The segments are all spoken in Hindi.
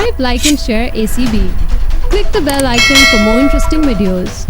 Subscribe, like and share ACB. Click the bell icon for more interesting videos.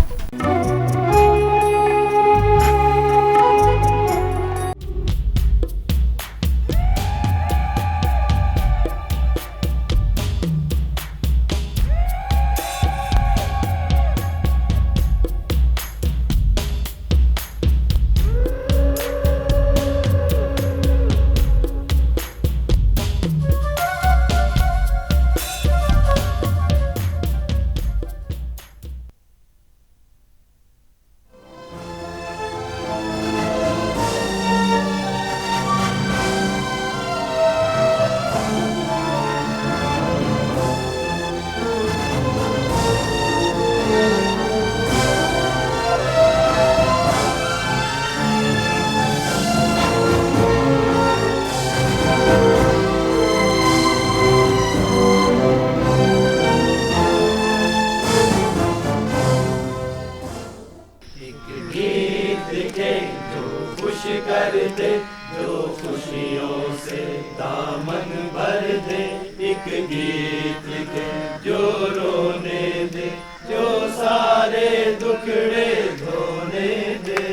कर दे जो खुशियों से दामन भर दे, एक गीत लिखे जो रोने दे, जो सारे दुखड़े धोने दे।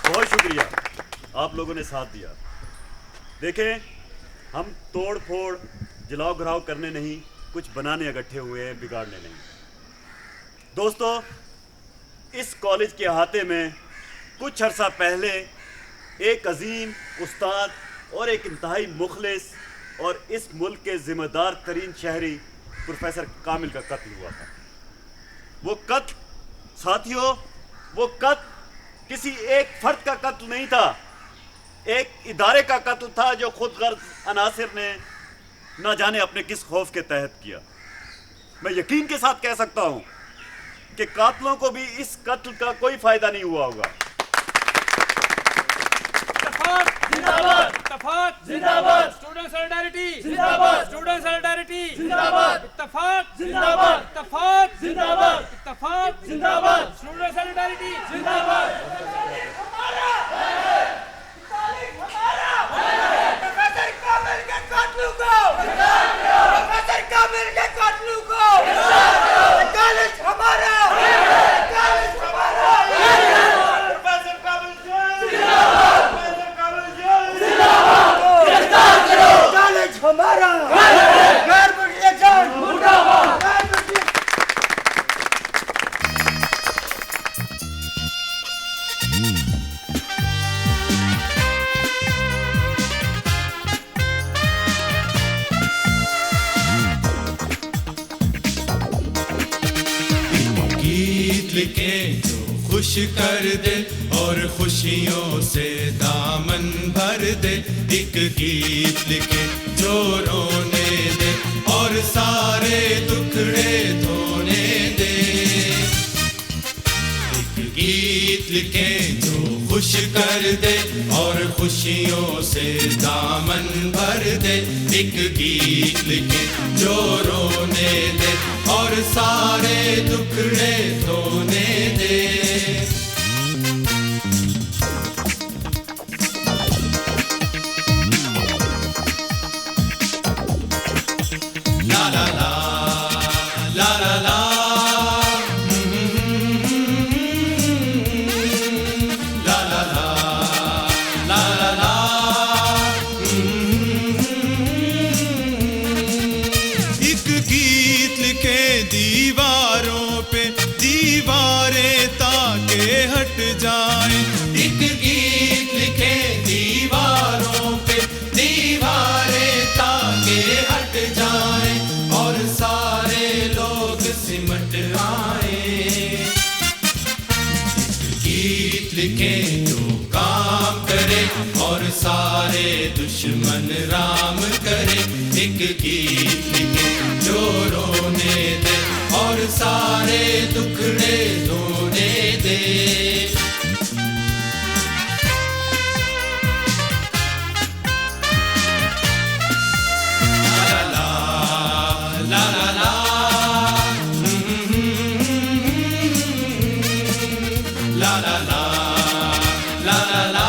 बहुत शुक्रिया, आप लोगों ने साथ दिया। देखें, हम तोड़ फोड़ जलाओ घराव करने नहीं, कुछ बनाने इकट्ठे हुए हैं, बिगाड़ने नहीं। दोस्तों, इस कॉलेज के अहाते में कुछ अरसा पहले एक अजीम उस्ताद और एक इंतहाई मुखलिस और इस मुल्क के ज़िम्मेदार तरीन शहरी प्रोफेसर कामिल का कत्ल हुआ था। वो कत्ल साथियों, वो कत्ल किसी एक फर्द का कत्ल नहीं था, एक इदारे का कत्ल था जो खुद गर्ज अनासिर ने न जाने अपने किस खौफ के तहत किया। मैं यकीन के साथ कह सकता हूं कि कातलों को भी इस कत्ल का कोई फायदा नहीं हुआ होगा। इत्तेफाक जिंदाबाद, इत्तेफाक जिंदाबाद, स्टूडेंट सॉलिडारिटी जिंदाबाद, स्टूडेंट सॉलिडारिटी जिंदाबाद, इत्तेफाक जिंदाबाद, इत्तेफाक जिंदाबाद, इत्तेफाक जिंदाबाद, स्टूडेंट सॉलिडारिटी जिंदाबाद। हमारा है, तालीम हमारा है, प्रोफेसर कामिल के कातलों को बचा लो, प्रोफेसर कामिल के कातलों को बचा लो, कॉलेज हमारा है, कॉलेज हमारा है, प्रोफेसर कामिल जिंदाबाद, प्रोफेसर कामिल जिंदाबाद, गिरफ्तार करो, कॉलेज हमारा है, गैर मुल्की जान मुर्दाबाद। लिखे जो खुश कर दे और खुशियों से दामन भर दे, एक गीत लिखे जो रोने दे और सारे दुखड़े धोने दे। एक गीत लिखे जो खुश कर दे और खुशियों से दामन भर दे, एक गीत लिखे जो रोने दे और सारे दुखड़े धोने दे। ला ला ला ला ला ला, ला ला ला ला ला ला। एक गीत लिखे दीवारों पे, दीवारें ताके हट जाए, एक गीत लिखे दीवारों पे, दीवारें ताके हट जाए और सारे लोग सिमट आए। एक गीत लिखे जो काम करे और सारे दुश्मन राम करे, एक गीत लिखे जो रोने दे और सारे दुखड़े धोने दे। ला ला ला ला ला, ला ला ला ला ला ला।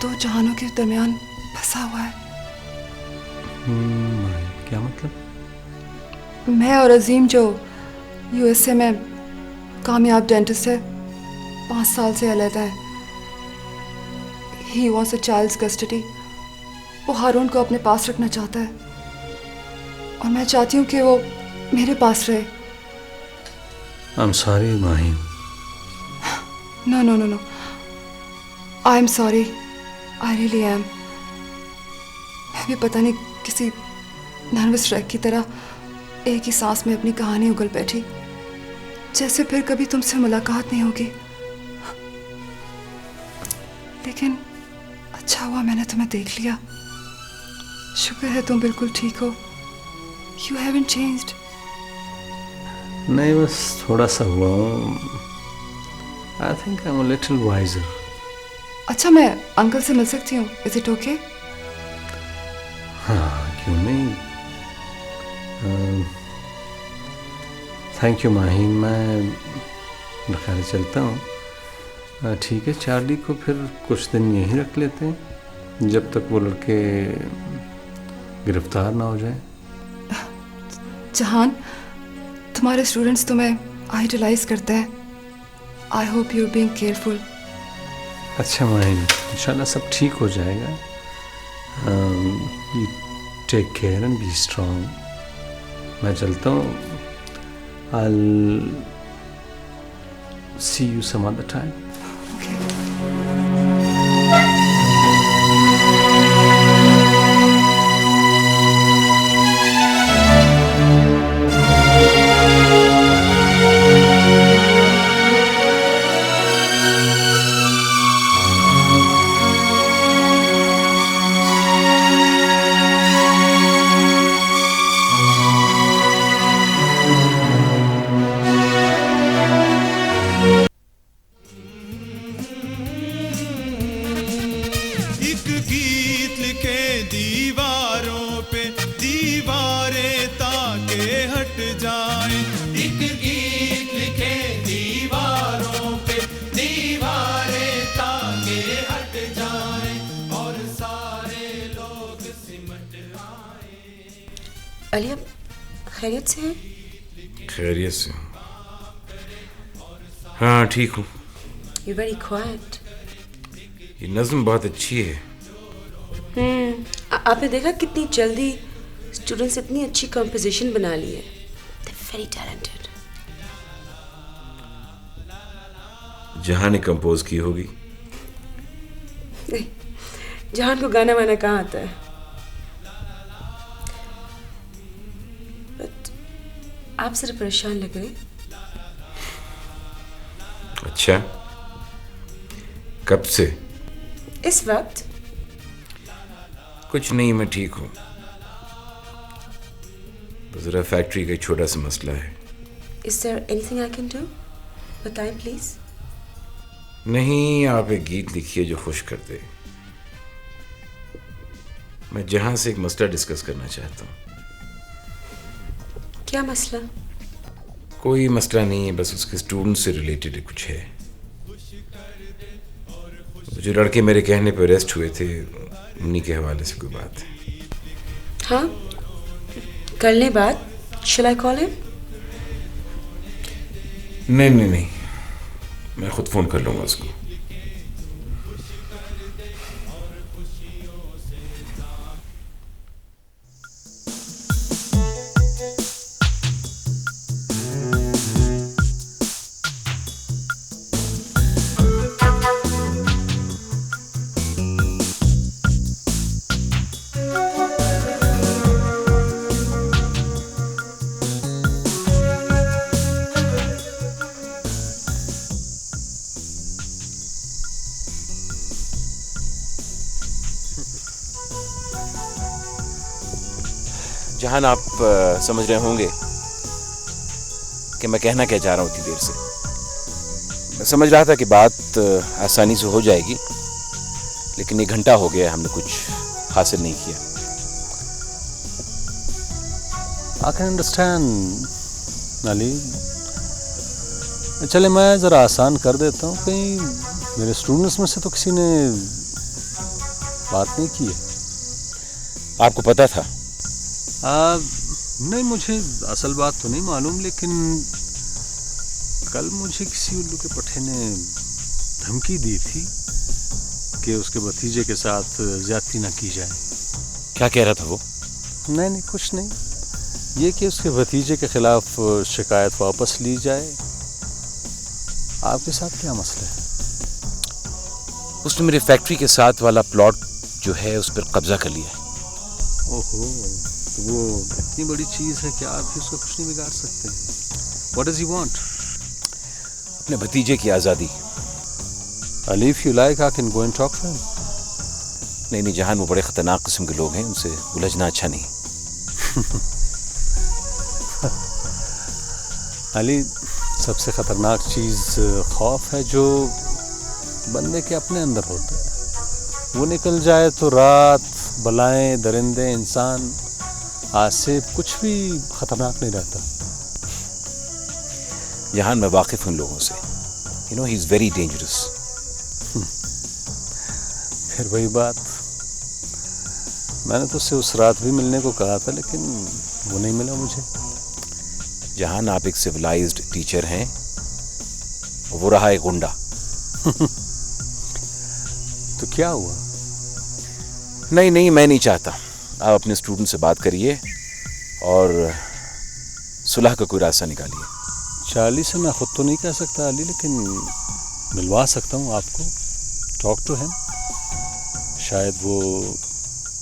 दो जहानों के दरमियान फंसा हुआ है। क्या मतलब? मैं और अजीम जो यूएसए में कामयाब डेंटिस्ट है, 5 साल से अलग है। ही वॉन्ट्स अ चाइल्ड्स कस्टडी। वो हारून को अपने पास रखना चाहता है और मैं चाहती हूँ कि वो मेरे पास रहे। I'm sorry, Mahim. No, no, no, no. I'm sorry. I really am. मैं भी पता नहीं किसी नर्वस रैक की तरह एक ही सांस में अपनी कहानी उगल बैठी, जैसे फिर कभी तुमसे मुलाकात नहीं होगी। लेकिन अच्छा हुआ मैंने तुम्हें देख लिया। शुक्र है तुम बिल्कुल ठीक हो। You haven't changed. नहीं, बस थोड़ा सा हुआ हूँ। I think I'm a little wiser. अच्छा, मैं अंकल से मिल सकती हूँ? Is it okay? हाँ, क्यों नहीं। थैंक यू माहिन, मैं बखैर चलता हूँ। ठीक है, चार्ली को फिर कुछ दिन यहीं रख लेते हैं जब तक वो लड़के गिरफ्तार ना हो जाए। जहान, तुम्हारे स्टूडेंट्स तुम्हें आइडलाइज करते हैं। I hope you are being careful. अच्छा माहिन, इंशाल्लाह सब ठीक हो जाएगा। You take care and be strong. मैं चलता हूँ। I'll see you some other time. अलिया, खैरियत से है? खैरियत से? हाँ, ठीक हूँ। You're very quiet. ये नज़्म बहुत अच्छी है। आपने देखा कितनी जल्दी स्टूडेंट्स इतनी अच्छी कंपोजिशन बना ली है। They're very talented. जहां ने कंपोज की होगी। नहीं, जहान को गाना वाना कहाँ आता है। But आप सिर्फ परेशान लग रहे। अच्छा, कब से? इस वक्त कुछ नहीं, मैं ठीक हूँ। जरा फैक्ट्री का एक छोटा सा मसला है। Is there anything I can do? बताएं प्लीज। नहीं, आप एक गीत लिखिए जो खुश कर दे। मैं जहां से एक मसला डिस्कस करना चाहता हूँ। क्या मसला? कोई मसला नहीं है, बस उसके स्टूडेंट से रिलेटेड कुछ है। जो लड़के मेरे कहने पर अरेस्ट हुए थे, उन्हीं के हवाले से कोई बात है। हाँ, कर लें बात। Shall I call him? नहीं, मैं खुद फोन कर लूंगा उसको। जहान, आप समझ रहे होंगे कि मैं कहना क्या चाह रहा हूँ इतनी देर से। मैं समझ रहा था कि बात आसानी से हो जाएगी, लेकिन 1 घंटा हो गया, हमने कुछ हासिल नहीं किया। I can understand, Ali. चले, मैं ज़रा आसान कर देता हूँ। कहीं मेरे स्टूडेंट्स में से तो किसी ने बात नहीं की है। आपको पता था? नहीं, मुझे असल बात तो नहीं मालूम, लेकिन कल मुझे किसी उल्लू के पट्टे ने धमकी दी थी कि उसके भतीजे के साथ ज्यादती ना की जाए। क्या कह रहा था वो? नहीं, कुछ नहीं, ये कि उसके भतीजे के खिलाफ शिकायत वापस ली जाए। आपके साथ क्या मसला है? उसने मेरे फैक्ट्री के साथ वाला प्लॉट जो है उस पर कब्जा कर लिया है। ओहो, तो वो इतनी बड़ी चीज़ है कि आप भी उसका कुछ नहीं बिगाड़ सकते। What does he want? अपने भतीजे की आज़ादी। If you like, I can go and talk to him. नहीं, जहान वो बड़े ख़तरनाक किस्म के लोग हैं, उनसे उलझना अच्छा नहीं। अली, सबसे ख़तरनाक चीज़ खौफ है जो बंदे के अपने अंदर होता है। वो निकल जाए तो रात, बलाएं, दरिंदे, इंसान, आसे कुछ भी ख़तरनाक नहीं रहता। जहान मैं वाकिफ़ हूँ लोगों से। You know, he is very dangerous. फिर वही बात, मैंने तो उससे उस रात भी मिलने को कहा था, लेकिन वो नहीं मिला मुझे। जहान आप एक सिविलाइज्ड टीचर हैं, वो रहा एक गुंडा। तो क्या हुआ? नहीं, मैं नहीं चाहता। आप अपने स्टूडेंट से बात करिए और सुलह का कोई रास्ता निकालिए। चार्ली से मैं खुद तो नहीं कह सकता अली, लेकिन मिलवा सकता हूँ आपको। टॉक टू हिम, शायद वो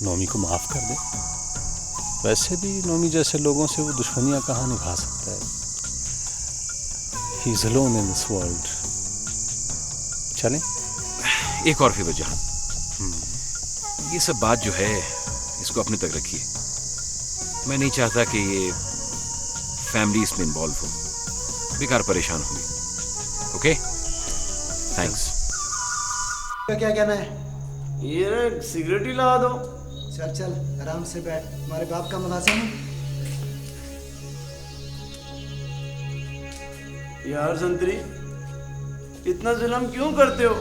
नोमी को माफ़ कर दे। वैसे भी नोमी जैसे लोगों से वो दुश्मनियाँ कहाँ निभा सकता है। He is alone in this world. चलें? एक और फेवर जहान, ये सब बात जो है इसको अपने तक रखिए। मैं नहीं चाहता कि ये फैमिली इसमें इन्वॉल्व हो, बेकार परेशान होंगे। Okay, thanks. क्या कहना है? ये सिगरेट ही ला दो। चल आराम से बैठ, हमारे बाप का मुलाजिम है। यार संतरी, इतना जुल्म क्यों करते हो?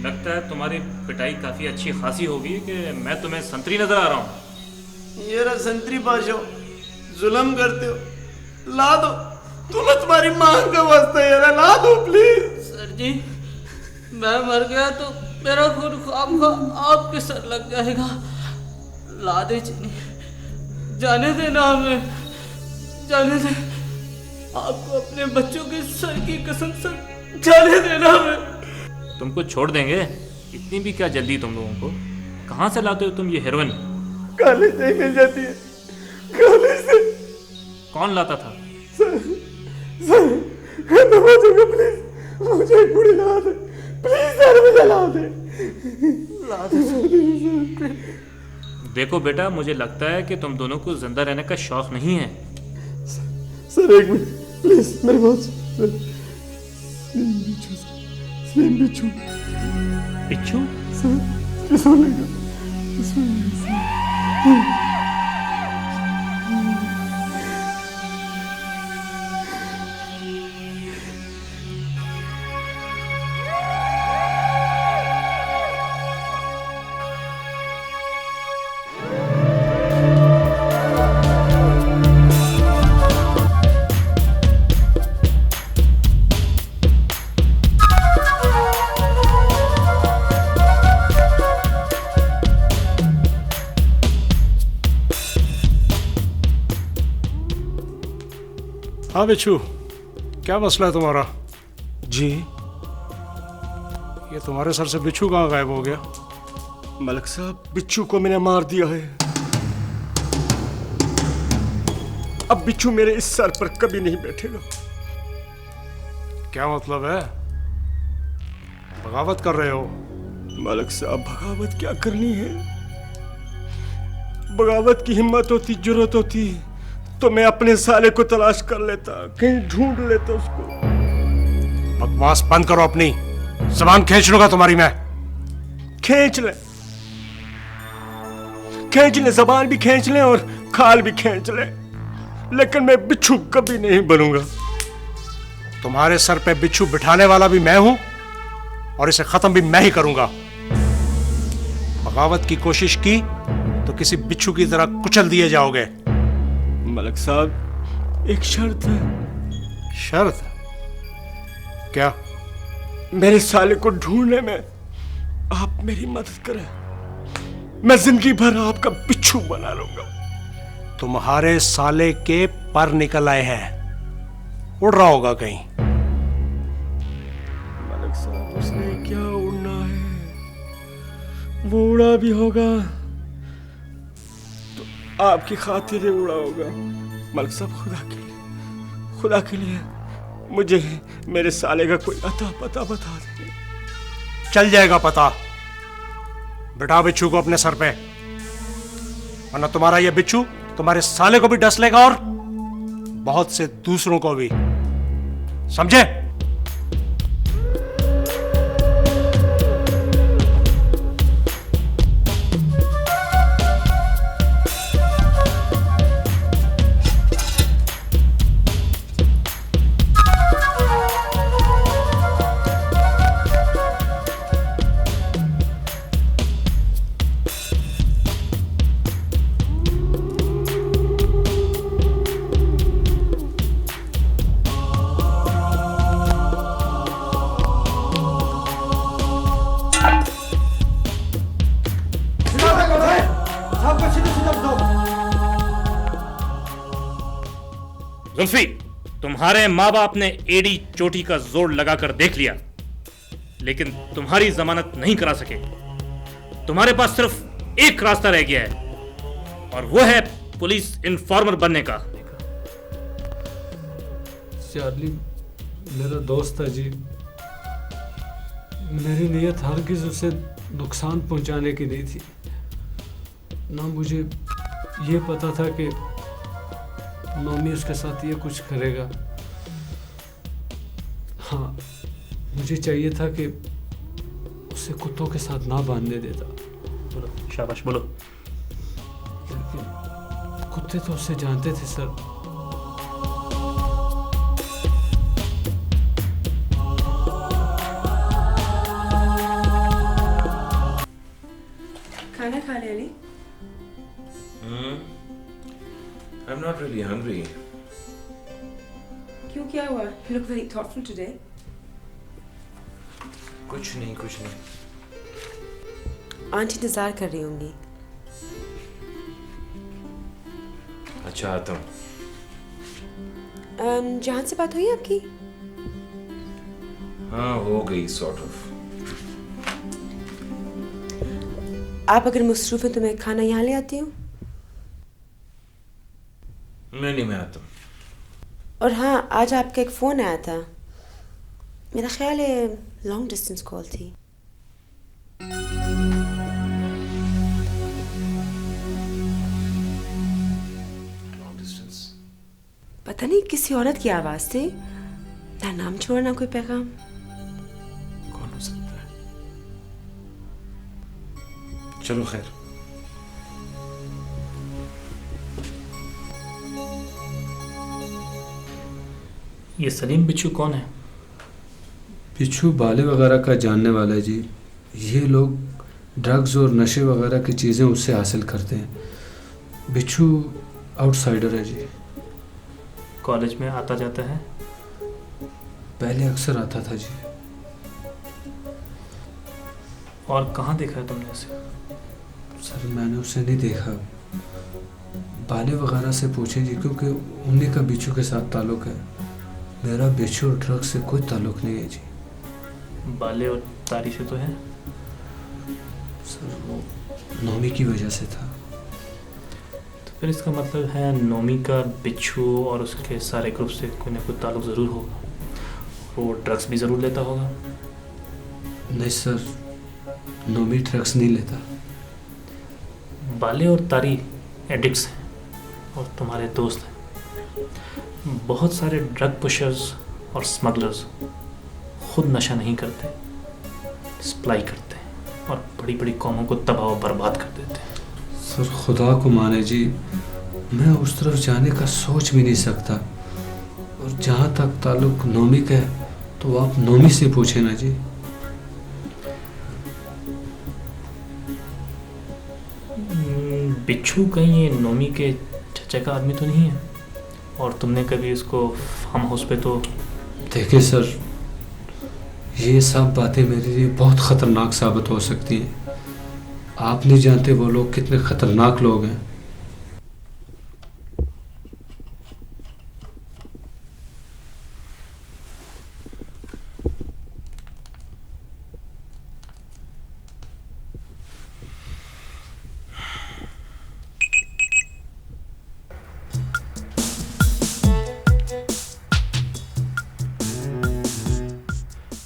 लगता है तुम्हारी पिटाई काफी अच्छी खासी होगी कि मैं तुम्हें संतरी नजर आ रहा हूँ। ये रहा संतरी पाशो, जुल्म करते हो। ला दो, तुम्हें तुम्हारी मांग का वास्ता यार, ला दो प्लीज। सर जी, मैं मर गया तो मेरा खून खामखा आपके सर लग जाएगा। ला दे चीनी, जाने देना हमें, जाने दे। आपको अपने बच्चों के सर की कसम, सर जाने देना हमें। तुमको छोड़ देंगे, इतनी भी क्या जल्दी तुम लोगों को? कहाँ से लाते हो तुम ये हेरोइन? कॉलेज से मिल जाती है, कॉलेज से। कौन लाता था? सर, प्लीज मुझे एक पूरी ला दे, प्लीज सर, मुझे ला दे, ला दे। देखो बेटा, मुझे लगता है कि तुम दोनों को जिंदा रहने का शौक नहीं है। सर एक मिनट प्लीज, मेरी बात सुन। स्लिम बिच्छू। बिच्छू? सर, किसको लगा? हाँ बिच्छू, क्या मसला है तुम्हारा? जी, ये तुम्हारे सर से बिच्छू कहाँ गायब हो गया? मलिक साहब, बिच्छू को मैंने मार दिया है। अब बिच्छू मेरे इस सर पर कभी नहीं बैठेगा। क्या मतलब है? बगावत कर रहे हो? मलिक साहब, बगावत क्या करनी है? बगावत की हिम्मत होती, जरूरत होती तो मैं अपने साले को तलाश कर लेता, कहीं ढूंढ लेता उसको। बकवास बंद करो अपनी, ज़बान खींच लूंगा तुम्हारी मैं। खींच ले, ज़बान भी खींच ले और खाल भी खींच ले, लेकिन मैं बिच्छू कभी नहीं बनूंगा। तुम्हारे सर पे बिच्छू बिठाने वाला भी मैं हूं और इसे खत्म भी मैं ही करूंगा। बगावत की कोशिश की तो किसी बिच्छू की तरह कुचल दिए जाओगे। मलक साहब, एक शर्त है। शर्त? क्या? मेरे साले को ढूंढने में आप मेरी मदद करें। मैं जिंदगी भर आपका बिच्छू बना लूंगा। तुम्हारे साले के पर निकल आए हैं, उड़ रहा होगा कहीं। मलक साहब, उसने क्या उड़ना है? वो उड़ा भी होगा तो आपकी खातिर उड़ा होगा। मलक साहब, खुदा के लिए मुझे मेरे साले का कोई अता पता बता दे। चल जाएगा पता। बिठा बिच्छू को अपने सर पे, वरना तुम्हारा ये बिच्छू तुम्हारे साले को भी डस लेगा और बहुत से दूसरों को भी। समझे? जुल्फी, तुम्हारे माँ बाप ने एडी चोटी का जोर लगाकर देख लिया, लेकिन तुम्हारी जमानत नहीं करा सके। तुम्हारे पास सिर्फ एक रास्ता रह गया है और वो है पुलिस इन्फॉर्मर बनने का। चार्ली मेरा दोस्त था जी। मेरी नीयत हरगिज़ उसे नुकसान पहुंचाने की नहीं थी। ना मुझे ये पता था कि नोमी उसके साथ ये कुछ करेगा। हाँ, मुझे चाहिए था कि उसे कुत्तों के साथ ना बांधने देता। बोलो, शाबाश बोलो। लेकिन कुत्ते तो उससे जानते थे सर। खाना खा ले Ali? I'm not really hungry. क्यों, क्या हुआ? You look very thoughtful today. कुछ नहीं। आंटी इंतजार कर रही होंगी। अच्छा, आता हूँ। जहां से बात हुई आपकी? हाँ, हो गई sort of. आप अगर मसरूफ हैं तो मैं खाना यहाँ ले आती हूँ। नहीं, मैं आता हूँ। और हाँ, आज आपका एक फ़ोन आया था। मेरा ख्याल है लॉन्ग डिस्टेंस कॉल थी। Long distance? पता नहीं किसी औरत की आवाज़ थी। ना नाम छोड़ा ना कोई पैगाम। कौन हो सकता है? चलो खैर। ये सलीम बिच्छू कौन है? बिच्छू बाले वगैरह का जानने वाला है जी। ये लोग ड्रग्स और नशे वगैरह की चीज़ें उससे हासिल करते हैं। बिच्छू आउटसाइडर है जी। कॉलेज में आता जाता है? पहले अक्सर आता था जी। और कहाँ देखा है तुमने उसे? सर, मैंने उसे नहीं देखा। बाले वगैरह से पूछे जी, क्योंकि उन्हीं का बिच्छू के साथ ताल्लुक है। मेरा बिच्छू और ड्रग्स से कोई ताल्लुक नहीं है जी। बाले और तारी से तो है? सर, वो नोमी की वजह से था। तो फिर इसका मतलब है नोमी का बिच्छू और उसके सारे ग्रुप से कोई ना कोई ताल्लुक ज़रूर होगा। वो ड्रग्स भी ज़रूर लेता होगा। नहीं सर, नोमी ड्रग्स नहीं लेता। बाले और तारी एडिक्ट्स हैं और तुम्हारे दोस्त हैं। बहुत सारे ड्रग पुशर्स और स्मगलर्स खुद नशा नहीं करते, सप्लाई करते हैं और बड़ी बड़ी कौमों को तबाह और बर्बाद कर देते हैं। सर, खुदा को माने जी, मैं उस तरफ जाने का सोच भी नहीं सकता। और जहाँ तक ताल्लुक नोमी का है तो आप नोमी से पूछे ना जी। बिच्छू कहीं ये नोमी के चचा का आदमी तो नहीं है? और तुमने कभी इसको फार्म हाउस पे तो... देखिए सर, ये सब बातें मेरे लिए बहुत ख़तरनाक साबित हो सकती हैं। आप नहीं जानते वो लोग कितने ख़तरनाक लोग हैं।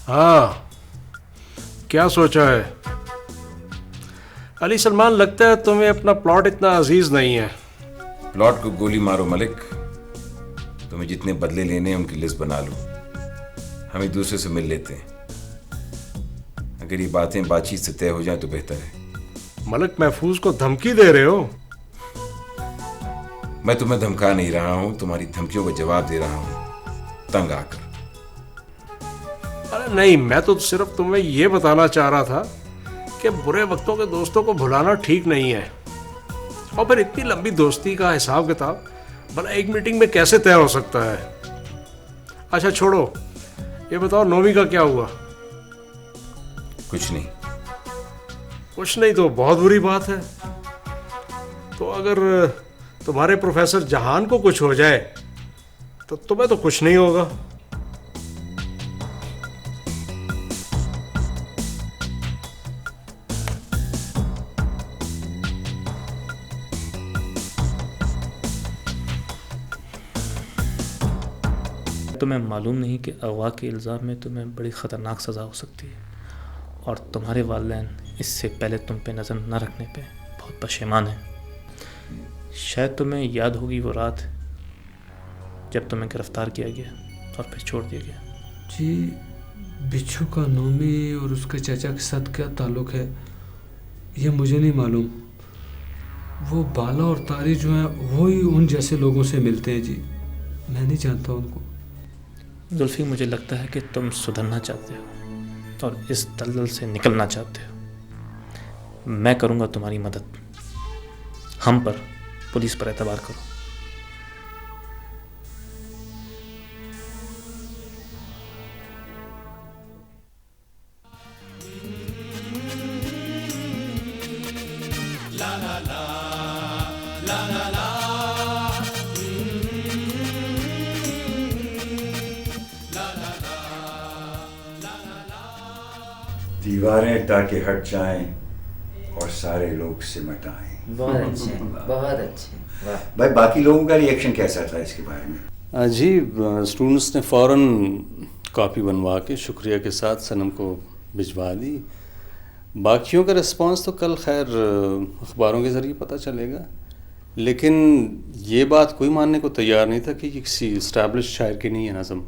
हाँ, क्या सोचा है अली सलमान? लगता है तुम्हें अपना प्लॉट इतना अजीज नहीं है। प्लॉट को गोली मारो मलिक, तुम्हें जितने बदले लेने हैं उनकी लिस्ट बना लो, हम एक दूसरे से मिल लेते हैं। अगर ये बातें बातचीत से तय हो जाए तो बेहतर है। मलिक, महफूज को धमकी दे रहे हो? मैं तुम्हें धमका नहीं रहा हूं, तुम्हारी धमकियों का जवाब दे रहा हूं तंग आकर। अरे नहीं, मैं तो सिर्फ तुम्हें यह बताना चाह रहा था कि बुरे वक्तों के दोस्तों को भुलाना ठीक नहीं है। और फिर इतनी लंबी दोस्ती का हिसाब किताब भला एक मीटिंग में कैसे तय हो सकता है? अच्छा छोड़ो, ये बताओ नोमी का क्या हुआ? कुछ नहीं। कुछ नहीं तो बहुत बुरी बात है। तो अगर तुम्हारे प्रोफेसर जहान को कुछ हो जाए तो तुम्हें तो कुछ नहीं होगा। तुम्हें मालूम नहीं कि अगवा के इल्ज़ाम में तुम्हें बड़ी ख़तरनाक सज़ा हो सकती है, और तुम्हारे वालिदैन इससे पहले तुम पे नज़र न रखने पे बहुत पशेमान हैं। शायद तुम्हें याद होगी वो रात जब तुम्हें गिरफ़्तार किया गया और फिर छोड़ दिया गया। जी, बिच्छू का नोमी और उसके चाचा के साथ क्या ताल्लुक़ है ये मुझे नहीं मालूम। वो बाला और तारी जो हैं वो ही उन जैसे लोगों से मिलते हैं जी, मैं नहीं जानता उनको। जुल्फ़ी, मुझे लगता है कि तुम सुधरना चाहते हो और इस दलदल से निकलना चाहते हो। मैं करूँगा तुम्हारी मदद। हम पर, पुलिस पर एतबार करो। दीवारें ताकि हट जाएं और सारे लोग सिमट आएं। बहुत अच्छे, बहुत अच्छे। वाह। भाई, बाकी लोगों का रिएक्शन कैसा था इसके बारे में? जी, स्टूडेंट्स ने फ़ौरन कॉपी बनवा के शुक्रिया के साथ सनम को भिजवा दी। बाकियों का रिस्पांस तो कल खैर अखबारों के ज़रिए पता चलेगा, लेकिन ये बात कोई मानने को तैयार नहीं था कि किसी इस्टेब्लिश शायर की नहीं है नज़म।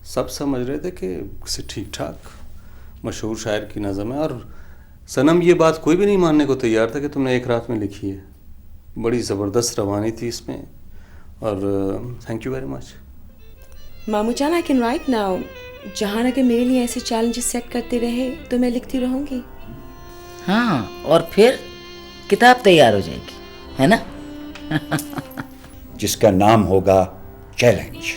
सब समझ रहे थे कि किसी ठीक ठाक मशहूर शायर की नज़म है, और सनम ये बात कोई भी नहीं मानने को तैयार था कि तुमने एक रात में लिखी है। बड़ी ज़बरदस्त रवानी थी इसमें, और थैंक यू वेरी मच। मामू जान, आई कैन राइट नाउ। जहान अगर मेरे लिए ऐसे चैलेंजेस सेट करते रहे तो मैं लिखती रहूँगी। हाँ, और फिर किताब तैयार हो जाएगी, है ना? जिसका नाम होगा चैलेंज।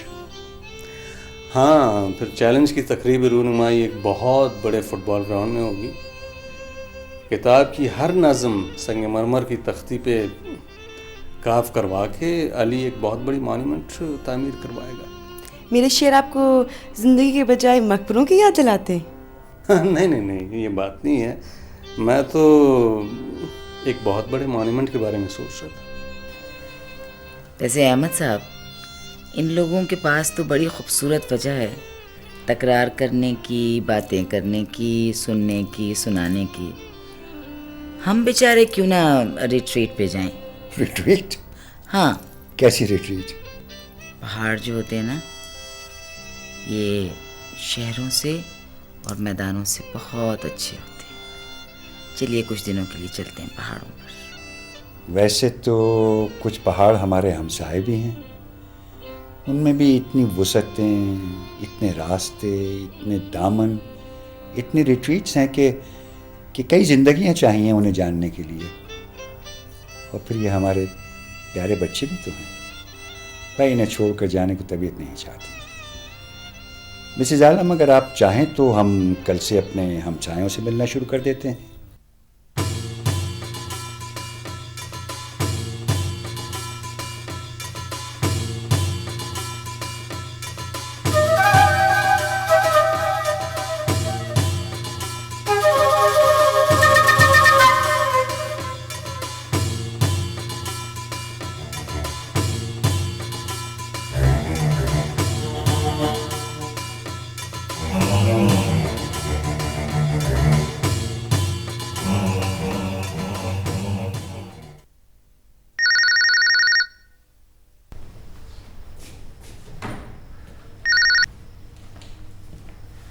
हाँ, फिर चैलेंज की तकरीबी रूनुमाई एक बहुत बड़े फुटबॉल ग्राउंड में होगी। किताब की हर नज़म संगमरमर की तख्ती पे काफ करवा के अली एक बहुत बड़ी मॉन्यूमेंट तामीर करवाएगा। मेरे शेर आपको ज़िंदगी के बजाय मकबरों की याद दिलाते हैं? नहीं नहीं नहीं, ये बात नहीं है। मैं तो एक बहुत बड़े मॉन्यूमेंट के बारे में सोच रहा था। वैसे अहमद साहब, इन लोगों के पास तो बड़ी खूबसूरत वजह है तकरार करने की, बातें करने की, सुनने की, सुनाने की। हम बेचारे क्यों ना रिट्रीट पे जाएं? रिट्रीट? हाँ। कैसी रिट्रीट? पहाड़ जो होते हैं ना, ये शहरों से और मैदानों से बहुत अच्छे होते हैं। चलिए कुछ दिनों के लिए चलते हैं पहाड़ों पर। वैसे तो कुछ पहाड़ हमारे हमसाए भी हैं, उनमें भी इतनी वुसअतें, इतने रास्ते, इतने दामन, इतनी रिट्रीट्स हैं कि कई ज़िंदगियां चाहिए उन्हें जानने के लिए। और फिर ये हमारे प्यारे बच्चे भी तो हैं। भाई इन्हें छोड़कर जाने को तबीयत नहीं चाहती। मिसेज आलम, अगर आप चाहें तो हम कल से अपने हमसायों से मिलना शुरू कर देते हैं।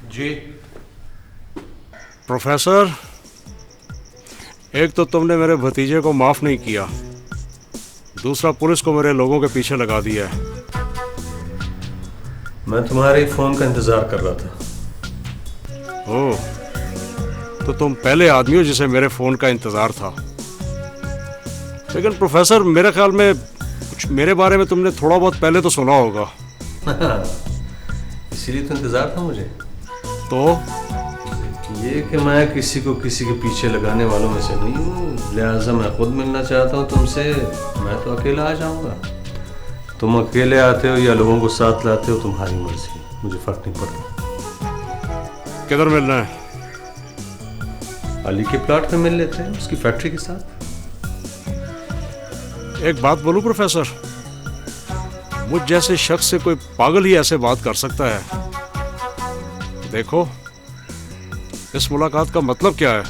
जी प्रोफेसर, एक तो तुमने मेरे भतीजे को माफ नहीं किया, दूसरा पुलिस को मेरे लोगों के पीछे लगा दिया है। मैं तुम्हारे फोन का इंतजार कर रहा था। ओह, तो तुम पहले आदमी हो जिसे मेरे फोन का इंतजार था। लेकिन प्रोफेसर, मेरे ख्याल में कुछ मेरे बारे में तुमने थोड़ा बहुत पहले तो सुना होगा। इसीलिए तो इंतजार था मुझे। तो ये कि मैं किसी को किसी के पीछे लगाने वालों में से नहीं हूँ, लिहाजा मैं खुद मिलना चाहता हूँ तुमसे। मैं तो अकेला आ जाऊँगा, तुम अकेले आते हो या लोगों को साथ लाते हो तुम्हारी मर्जी, मुझे फर्क नहीं पड़ता। किधर मिलना है? अली के प्लाट में मिल लेते हैं, उसकी फैक्ट्री के साथ। एक बात बोलूं प्रोफेसर, मुझ जैसे शख्स से कोई पागल ही ऐसे बात कर सकता है। देखो, इस मुलाकात का मतलब क्या है?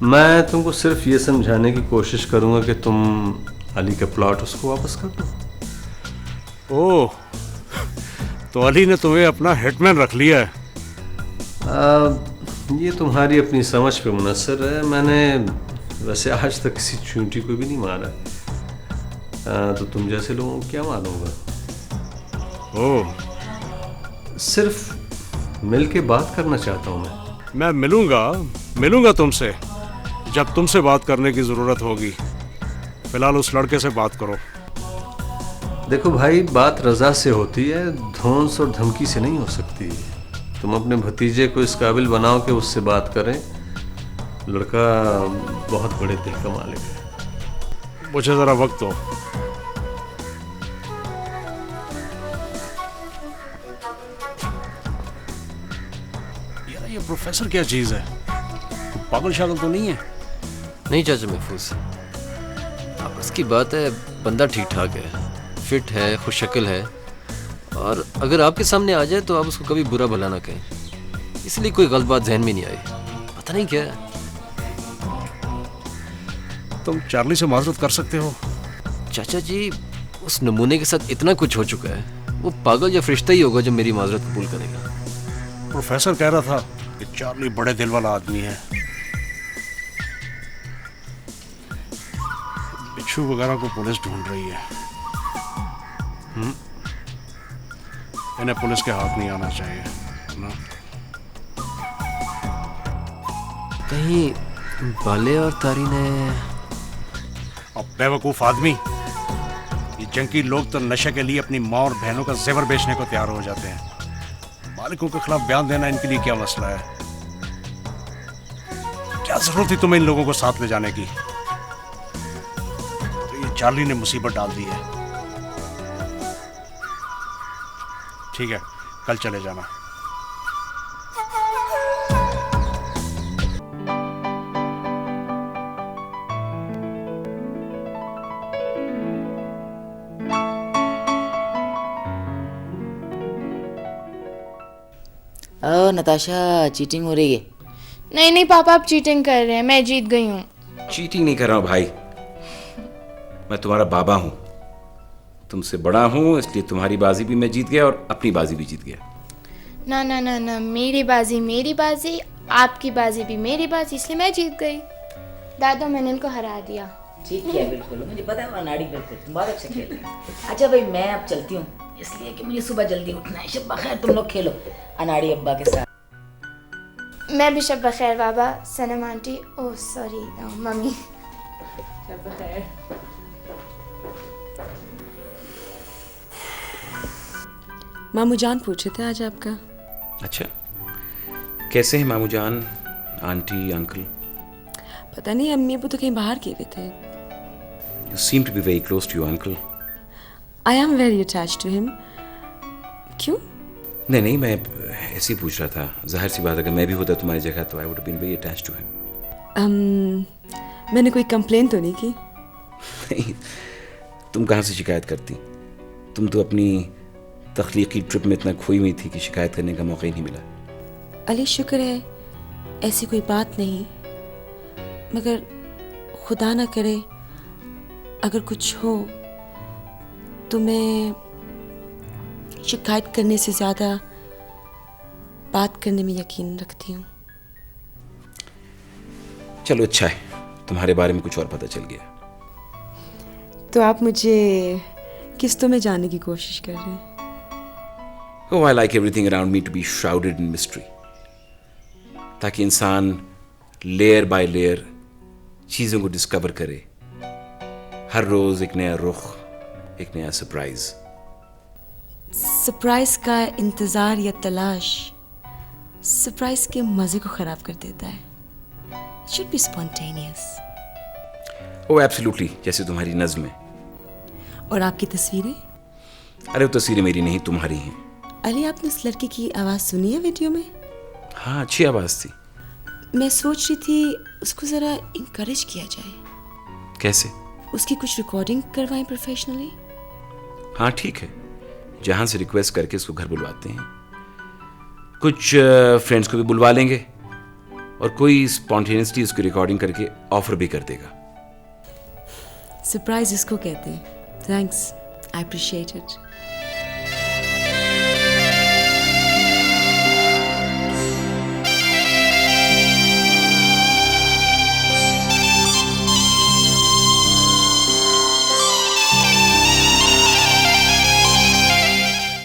मैं तुमको सिर्फ ये समझाने की कोशिश करूंगा कि तुम अली के प्लॉट उसको वापस कर दो। ओह, तो अली ने तुम्हें अपना हिटमैन रख लिया है। ये तुम्हारी अपनी समझ पे मुनसर है। मैंने वैसे आज तक किसी चूंटी को भी नहीं मारा, तो तुम जैसे लोगों को क्या मालूंगा। ओह, सिर्फ मिल के बात करना चाहता हूँ मैं मिलूंगा तुमसे जब तुमसे बात करने की जरूरत होगी। फिलहाल उस लड़के से बात करो। देखो भाई, बात रजा से होती है, धौंस और धमकी से नहीं हो सकती। तुम अपने भतीजे को इस काबिल बनाओ कि उससे बात करें। लड़का बहुत बड़े दिल का मालिक है। मुझे जरा वक्त दो। ये प्रोफेसर क्या चीज है? पागल शागल तो नहीं है? नहीं चाचा महफूज, अब उसकी बात है, बंदा ठीक ठाक है, फिट है, खुशशक्ल है, और अगर आपके सामने आ जाए तो आप उसको कभी बुरा भला ना कहें। इसलिए कोई गलत बात जहन में नहीं आई। पता नहीं क्या है। तुम चार्ली से माजरत कर सकते हो। चाचा जी, उस नमूने के साथ इतना कुछ हो चुका है, वो पागल या फरिश्ता ही होगा जो मेरी माजरत कबूल करेगा। प्रोफेसर कह रहा था कि चार्ली बड़े दिल वाला आदमी है। बिच्छू वगैरह को पुलिस ढूंढ रही है। इन्हें पुलिस के हाथ नहीं आना चाहिए ना। कहीं बाले और तारी ने। अब बेवकूफ आदमी, ये जंकी लोग तो नशे के लिए अपनी माँ और बहनों का जेवर बेचने को तैयार हो जाते हैं। मालिकों के खिलाफ बयान देना इनके लिए क्या मसला है? क्या जरूरत थी तुम्हें इन लोगों को साथ ले जाने की? तो ये चार्ली ने मुसीबत डाल दी है। ठीक है, कल चले जाना। नताशा, चीटिंग हो रही है। नहीं नहीं पापा, आप चीटिंग कर रहे हैं, मैं जीत गई हूँ। चीटिंग नहीं कर रहा हूँ भाई, मैं तुम्हारा बाबा हूँ, तुमसे बड़ा हूँ, इसलिए तुम्हारी बाजी भी मैं जीत गया और अपनी बाजी भी जीत गया। ना ना ना ना, मेरी बाजी, आपकी बाजी भी मेरी बाजी, इसलिए मैं जीत गई। दादा, मैंने इनको हरा दिया। ठीक है, बिल्कुल, मुझे पता है अनाड़ी बिल्कुल तुम बहुत अच्छे खेल रहे हो। अच्छा भाई, मैं अब चलती हूँ, इसलिए कि मुझे सुबह जल्दी उठना है। शब बखैर, तुम लोग खेलो अनाड़ी अब्बा के साथ। मैं भी शब बखैर बाबा, सनम आंटी, ओह सॉरी मम्मी। शब बखैर। मामू जान पूछे थे आज आपका। अच्छा, कैसे हैं मामू जान, आंटी, अंकल? पता नहीं, अम्मी अबू तो कहीं बाहर गए हुए थे। You seem to be very close to your uncle. I am very attached to him. क्यों? नहीं, मैं ऐसे ही पूछ रहा था। जाहिर सी बात, अगर मैं भी होता तुम्हारी जगह तो I would have been very attached to him. मैंने कोई कंप्लेन तो नहीं की? नहीं, तुम कहाँ से शिकायत करती? तुम तो अपनी तख्लीकी ट्रिप में इतना खोई हुई थी कि शिकायत करने का मौका ही नहीं मिला। अली शुक्र है ऐसी कोई बात नहीं, मगर खुदा ना करे अगर कुछ हो तो मैं शिकायत करने से ज़्यादा बात करने में यकीन रखती हूँ। चलो अच्छा है, तुम्हारे बारे में कुछ और पता चल गया। तो आप मुझे किस्तों में जाने की कोशिश कर रहे हैं? Oh, I like everything around me to be shrouded in mystery, ताकि इंसान लेयर बाय लेयर चीज़ों को डिस्कवर करे। हर रोज एक नया रुख, एक नया सरप्राइज। सरप्राइज का इंतजार या तलाश सरप्राइज के मजे को खराब कर देता है। It should be spontaneous. Oh, absolutely, जैसे तुम्हारी नज़्म है। और आपकी तस्वीरें? अरे वो तस्वीरें मेरी नहीं, तुम्हारी हैं। अली, आपने उस लड़के की आवाज़ सुनी है वीडियो में? हाँ, अच्छी आवाज़ थी। मैं सोच रही थी उसको ज़रा इंकरेज किया जाए। कैसे? उसकी कुछ रिकॉर्डिंग करवाएं प्रोफेशनली। हाँ ठीक है, जहाँ से रिक्वेस्ट करके उसको घर बुलवाते हैं। कुछ फ्रेंड्स को भी बुलवा लेंगे और कोई स्पॉन्टेनियसली उसकी रिकॉर्डिंग करके ऑफर भी कर देगा। सरप्राइज इसको कहते हैं। Thanks, I appreciate it.